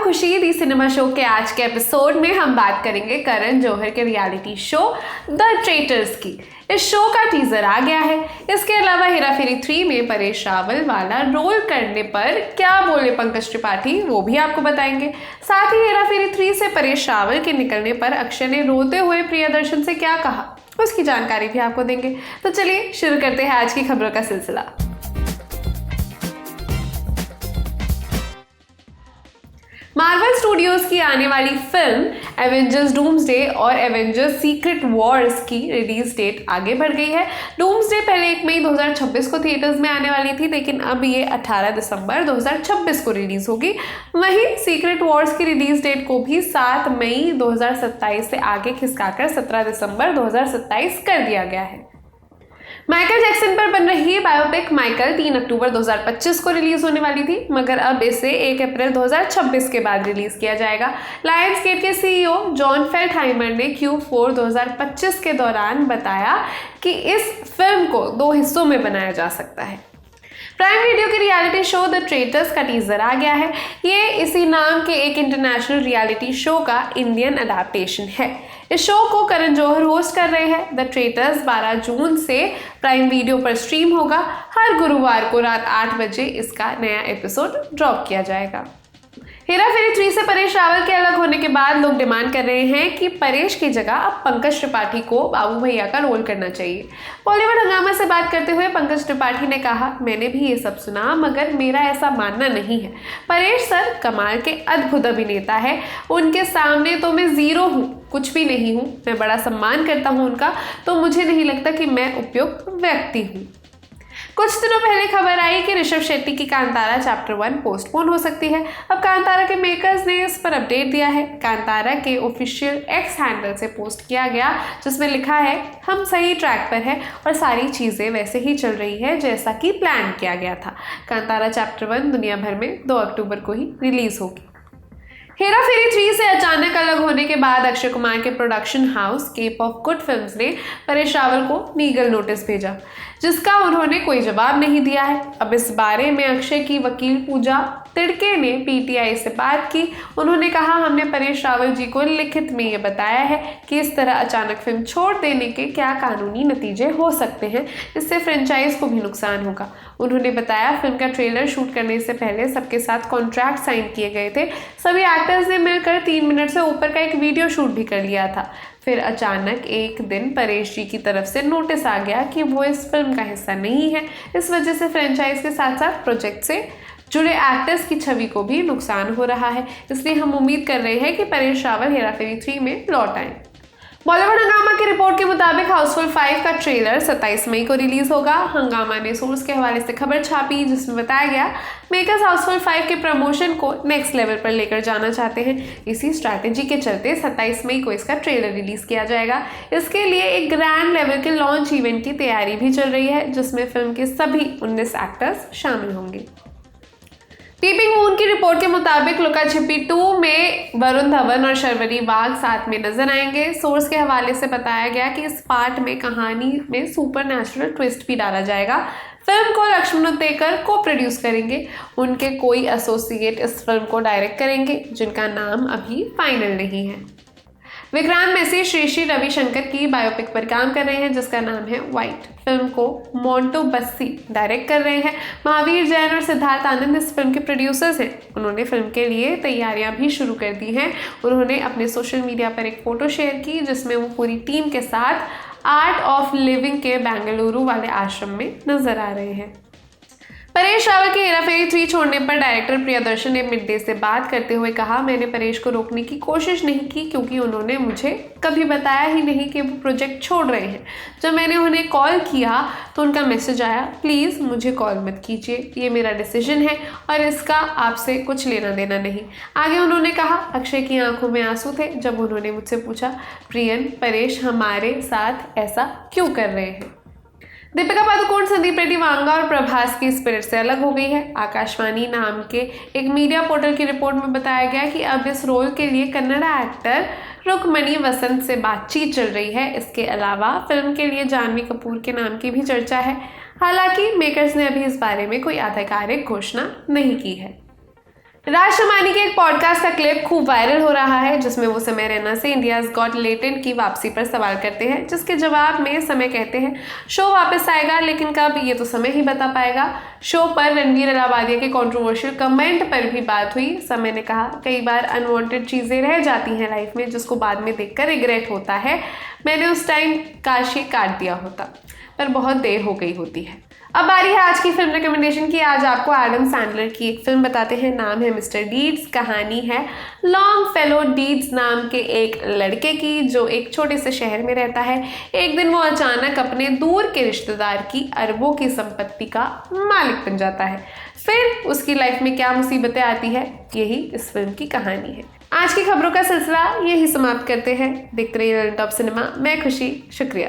हूँ खुशी। दी cinema show के आज के एपिसोड में हम बात करेंगे करण जौहर के रियलिटी शो द ट्रेटर्स की। इस शो का टीजर आ गया है। इसके अलावा हेरा फेरी 3 में परेश रावल वाला रोल करने पर क्या बोले पंकज त्रिपाठी, वो भी आपको बताएंगे। साथ ही हेरा फेरी 3 से परेश रावल के निकलने पर अक्षय ने रोते हुए प्रियदर्शन से क्या कहा, उसकी जानकारी भी आपको देंगे। तो चलिए शुरू करते हैं आज की खबरों का सिलसिला। मार्वल स्टूडियोज की आने वाली फिल्म एवेंजर्स डूम्सडे और एवेंजर्स सीक्रेट वॉर्स की रिलीज डेट आगे बढ़ गई है। डूम्सडे पहले 1 मई 2026 को थिएटर्स में आने वाली थी, लेकिन अब ये 18 दिसंबर 2026 को रिलीज होगी। वहीं सीक्रेट वॉर्स की रिलीज डेट को भी 7 मई 2027 से आगे खिसकाकर 17 दिसंबर 2027 कर दिया गया है। माइकल जैक्सन पर बन रही बायोपिक माइकल 3 अक्टूबर 2025 को रिलीज होने वाली थी, मगर अब इसे 1 अप्रैल 2026 के बाद रिलीज किया जाएगा। लायंस गेट के सीईओ जॉन फेल्टहाइमर ने Q4 2025 के दौरान बताया कि इस फिल्म को 2 हिस्सों में बनाया जा सकता है। प्राइम वीडियो की रियलिटी शो द ट्रेटर्स का टीजर आ गया है। ये इसी नाम के एक इंटरनेशनल रियलिटी शो का इंडियन अडेप्टेशन है। इस शो को करण जौहर होस्ट कर रहे हैं। द ट्रेटर्स 12 जून से प्राइम वीडियो पर स्ट्रीम होगा। हर गुरुवार को रात 8 बजे इसका नया एपिसोड ड्रॉप किया जाएगा। हेरा फेरी 3 से परेश रावल के अलग होने के बाद लोग डिमांड कर रहे हैं कि परेश की जगह अब पंकज त्रिपाठी को बाबू भैया का रोल करना चाहिए। बॉलीवुड हंगामा से बात करते हुए पंकज त्रिपाठी ने कहा, मैंने भी ये सब सुना, मगर मेरा ऐसा मानना नहीं है। परेश सर कमाल के अद्भुत अभिनेता है। उनके सामने तो मैं जीरो हूँ, कुछ भी नहीं हूँ। मैं बड़ा सम्मान करता हूँ उनका, तो मुझे नहीं लगता कि मैं उपयुक्त व्यक्ति हूँ। कुछ दिनों पहले खबर आई कि ऋषभ शेट्टी की कांतारा चैप्टर 1 पोस्टपोन हो सकती है। अब कांतारा के मेकर्स ने इस पर अपडेट दिया है। कांतारा के ऑफिशियल एक्स हैंडल से पोस्ट किया गया, जिसमें लिखा है, हम सही ट्रैक पर हैं और सारी चीज़ें वैसे ही चल रही है जैसा कि प्लान किया गया था। कांतारा चैप्टर 1 दुनिया भर में 2 अक्टूबर को ही रिलीज होगी। हेरा फेरी 3 से अचानक अलग होने के बाद अक्षय कुमार के production house Cape of Good Films ने परेश रावल को लीगल नोटिस भेजा, जिसका उन्होंने कोई जवाब नहीं दिया है। अब इस बारे में अक्षय की वकील पूजा तिड़के ने पीटीआई से बात की। उन्होंने कहा, हमने परेश रावल जी को लिखित में ये बताया है कि इस तरह अचानक फिल्म छोड़ देने के क्या कानूनी नतीजे हो सकते हैं। इससे फ्रेंचाइज को भी नुकसान होगा। उन्होंने बताया, फिल्म का ट्रेलर शूट करने से पहले सबके साथ कॉन्ट्रैक्ट साइन किए गए थे। सभी एक्टर्स ने मिलकर 3 मिनट से ऊपर का एक वीडियो शूट भी कर लिया था। फिर अचानक एक दिन परेश जी की तरफ से नोटिस आ गया कि वो इस फिल्म का हिस्सा नहीं है। इस वजह से फ्रेंचाइज के साथ साथ प्रोजेक्ट से जुड़े एक्टर्स की छवि को भी नुकसान हो रहा है। इसलिए हम उम्मीद कर रहे हैं कि परेश रावल हेरा फेरी 3 में लौट आएं। बॉलीवुड हंगामा की रिपोर्ट के मुताबिक हाउसफुल 5 का ट्रेलर 27 मई को रिलीज होगा। हंगामा ने सोर्स के हवाले से खबर छापी, जिसमें बताया गया, मेकर्स हाउसफुल 5 के प्रमोशन को नेक्स्ट लेवल पर लेकर जाना चाहते हैं। इसी स्ट्रैटेजी के चलते 27 मई को इसका ट्रेलर रिलीज किया जाएगा। इसके लिए एक ग्रैंड लेवल के लॉन्च इवेंट की तैयारी भी चल रही है, जिसमें फिल्म के सभी 19 एक्टर्स शामिल होंगे। पीपिंग मून की रिपोर्ट के मुताबिक लुका छिपी 2 में वरुण धवन और शर्वरी बाग साथ में नजर आएंगे। सोर्स के हवाले से बताया गया कि इस पार्ट में कहानी में सुपर नेचुरल ट्विस्ट भी डाला जाएगा। फिल्म को लक्ष्मण उतेकर को प्रोड्यूस करेंगे। उनके कोई एसोसिएट इस फिल्म को डायरेक्ट करेंगे, जिनका नाम अभी फाइनल नहीं है। विक्रांत मैसी श्री रविशंकर की बायोपिक पर काम कर रहे हैं, जिसका नाम है वाइट। फिल्म को मोंटो बस्सी डायरेक्ट कर रहे हैं। महावीर जैन और सिद्धार्थ आनंद इस फिल्म के प्रोड्यूसर्स हैं। उन्होंने फिल्म के लिए तैयारियां भी शुरू कर दी हैं। उन्होंने अपने सोशल मीडिया पर एक फ़ोटो शेयर की, जिसमें वो पूरी टीम के साथ आर्ट ऑफ लिविंग के बेंगलुरु वाले आश्रम में नजर आ रहे हैं। परेश रावल के हेरा फेरी 3 छोड़ने पर डायरेक्टर प्रियदर्शन ने मिड डे से बात करते हुए कहा, मैंने परेश को रोकने की कोशिश नहीं की, क्योंकि उन्होंने मुझे कभी बताया ही नहीं कि वो प्रोजेक्ट छोड़ रहे हैं। जब मैंने उन्हें कॉल किया तो उनका मैसेज आया, प्लीज़ मुझे कॉल मत कीजिए, ये मेरा डिसीजन है और इसका आपसे कुछ लेना देना नहीं। आगे उन्होंने कहा, अक्षय की आंखों में आंसू थे जब उन्होंने मुझसे पूछा, प्रियन, परेश हमारे साथ ऐसा क्यों कर रहे हैं। दीपिका पादुकोण संदीप रेड्डी वांगा और प्रभास की स्पिरिट से अलग हो गई है। आकाशवाणी नाम के एक मीडिया पोर्टल की रिपोर्ट में बताया गया कि अब इस रोल के लिए कन्नड़ा एक्टर रुक्मणी वसंत से बातचीत चल रही है। इसके अलावा फिल्म के लिए जानवी कपूर के नाम की भी चर्चा है। हालांकि मेकर्स ने अभी इस बारे में कोई आधिकारिक घोषणा नहीं की है। राज शमानी के एक पॉडकास्ट का क्लिप खूब वायरल हो रहा है जिसमें वो समय रैना से इंडियाज गॉट टैलेंट की वापसी पर सवाल करते हैं, जिसके जवाब में समय कहते हैं शो वापस आएगा लेकिन कब, ये तो समय ही बता पाएगा। शो पर रणवीर अलाहाबादिया के कंट्रोवर्शियल कमेंट पर भी बात हुई। समय ने कहा, कई बार अनवांटेड चीज़ें रह जाती हैं लाइफ में जिसको बाद में देखकर रिग्रेट होता है। मैंने उस टाइम काश ये काट दिया होता, पर बहुत देर हो गई होती है। अब बारी है आज की फिल्म रिकमेंडेशन की। आज आपको एडम सैंडलर की एक फिल्म बताते हैं, नाम है मिस्टर डीड्स। कहानी है लॉन्ग फेलो डीड्स नाम के एक लड़के की जो एक छोटे से शहर में रहता है। एक दिन वो अचानक अपने दूर के रिश्तेदार की अरबों की संपत्ति का मालिक बन जाता है। फिर उसकी लाइफ में क्या मुसीबतें आती है, यही इस फिल्म की कहानी है। आज की खबरों का सिलसिला यही समाप्त करते हैं। देखते रहिए टॉप सिनेमा। मैं खुशी, शुक्रिया।